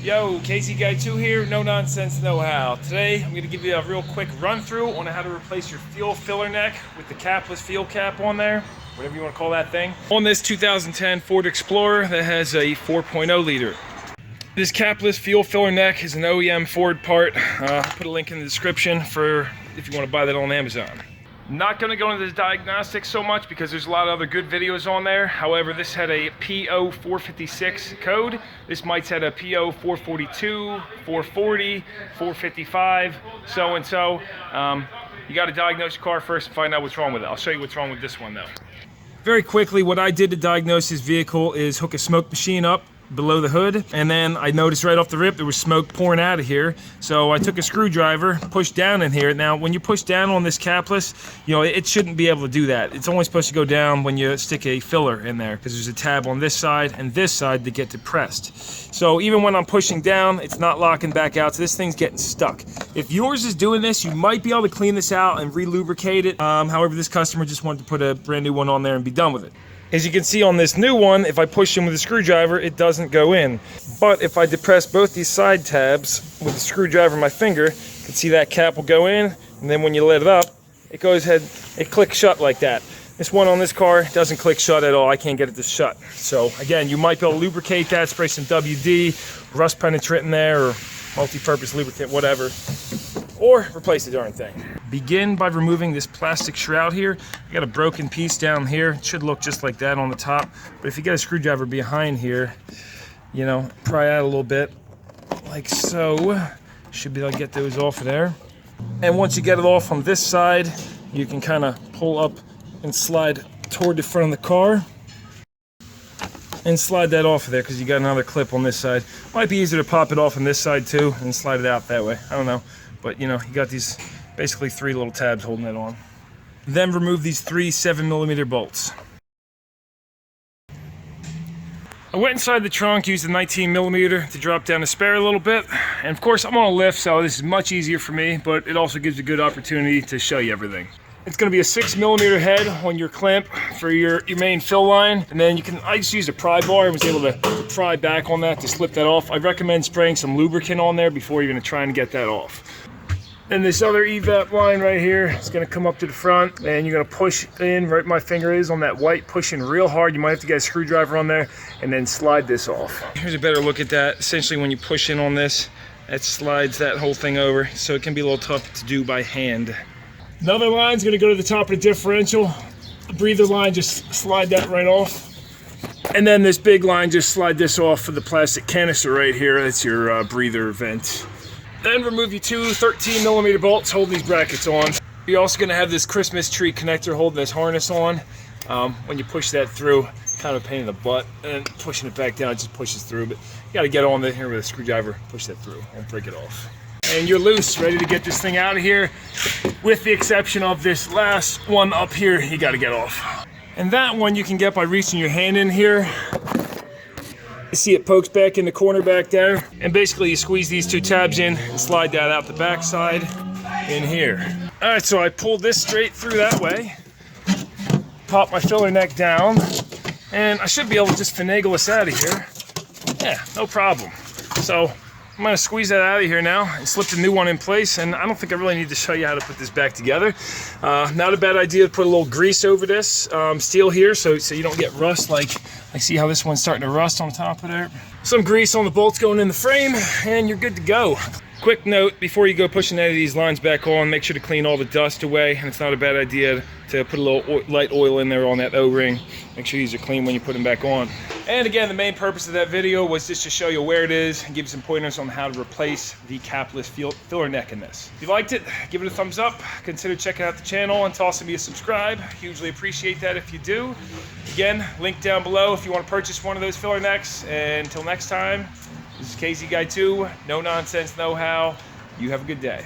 Yo, Casey Guy 2 here, No Nonsense Know-How. Today I'm going to give you a real quick run through on how to replace your fuel filler neck with the capless fuel cap on there, whatever you want to call that thing. On this 2010 Ford Explorer that has a 4.0 liter. This capless fuel filler neck is an OEM Ford part. I'll put a link in the description for if you want to buy that on Amazon. Not going to go into the diagnostics so much because there's a lot of other good videos on there. However, this had a P0456 code. This might's had a P0442, 440, 455, so and so. You got to diagnose your car first and find out what's wrong with it. I'll show you what's wrong with this one though. Very quickly, what I did to diagnose this vehicle is hook a smoke machine up below the hood, and then I noticed right off the rip there was smoke pouring out of here. So I took a screwdriver, pushed down in here. Now when you push down on this capless, you know, it shouldn't be able to do that. It's only supposed to go down when you stick a filler in there, because there's a tab on this side and this side to get depressed. So even when I'm pushing down, it's not locking back out, so this thing's getting stuck. If yours is doing this, you might be able to clean this out and re-lubricate it. However, this customer just wanted to put a brand new one on there and be done with it. As you can see on this new one, if I push in with a screwdriver, it doesn't go in. But if I depress both these side tabs with a screwdriver in my finger, you can see that cap will go in, and then when you let it up, it goes ahead, it clicks shut like that. This one on this car doesn't click shut at all. I can't get it to shut. So again, you might be able to lubricate that, spray some WD, rust penetrant in there, or multi-purpose lubricant, whatever, or replace the darn thing. Begin by removing this plastic shroud here. I got a broken piece down here. It should look just like that on the top, but if you get a screwdriver behind here, you know, pry out a little bit, like so. Should be able to get those off of there. And once you get it off on this side, you can kind of pull up and slide toward the front of the car and slide that off of there, because you got another clip on this side. Might be easier to pop it off on this side too and slide it out that way. I don't know, but you know, you got these basically three little tabs holding it on. Then remove these three 7mm bolts. I went inside the trunk, used the 19mm to drop down the spare a little bit. And of course, I'm on a lift, so this is much easier for me, but it also gives a good opportunity to show you everything. It's going to be a 6mm head on your clamp for your main fill line, and then I just used a pry bar and was able to pry back on that to slip that off. I recommend spraying some lubricant on there before you're going to try and get that off. Then this other evap line right here is going to come up to the front, and you're going to push in right where my finger is on that white, pushing real hard. You might have to get a screwdriver on there and then slide this off. Here's a better look at that. Essentially, when you push in on this, that slides that whole thing over, so it can be a little tough to do by hand. Another line's going to go to the top of the differential. The breather line, just slide that right off. And then this big line, just slide this off for the plastic canister right here. That's your breather vent. Then remove your two 13mm bolts, hold these brackets on. You're also going to have this Christmas tree connector holding this harness on. When you push that through, kind of a pain in the butt, and pushing it back down, it just pushes through. But you got to get on here with a screwdriver, push that through, and break it off. And you're loose, ready to get this thing out of here, with the exception of this last one up here, you got to get off. And that one you can get by reaching your hand in here. You see it pokes back in the corner back there, and basically you squeeze these two tabs in and slide that out the back side in here. All right, so I pulled this straight through that way, pop my filler neck down, and I should be able to just finagle this out of here. Yeah, no problem. So I'm going to squeeze that out of here now and slip the new one in place, and I don't think I really need to show you how to put this back together. Not a bad idea to put a little grease over this steel here so you don't get rust. Like I see how this one's starting to rust on top of there. Some grease on the bolts going in the frame, and you're good to go. Quick note, before you go pushing any of these lines back on, make sure to clean all the dust away, and it's not a bad idea to put a little light oil in there on that O-ring. Make sure these are clean when you put them back on. And again, the main purpose of that video was just to show you where it is and give you some pointers on how to replace the capless filler neck in this. If you liked it, give it a thumbs up. Consider checking out the channel and tossing me a subscribe. Hugely appreciate that if you do. Again, link down below if you want to purchase one of those filler necks. And until next time, this is Casey Guy 2, No Nonsense Know-How. You have a good day.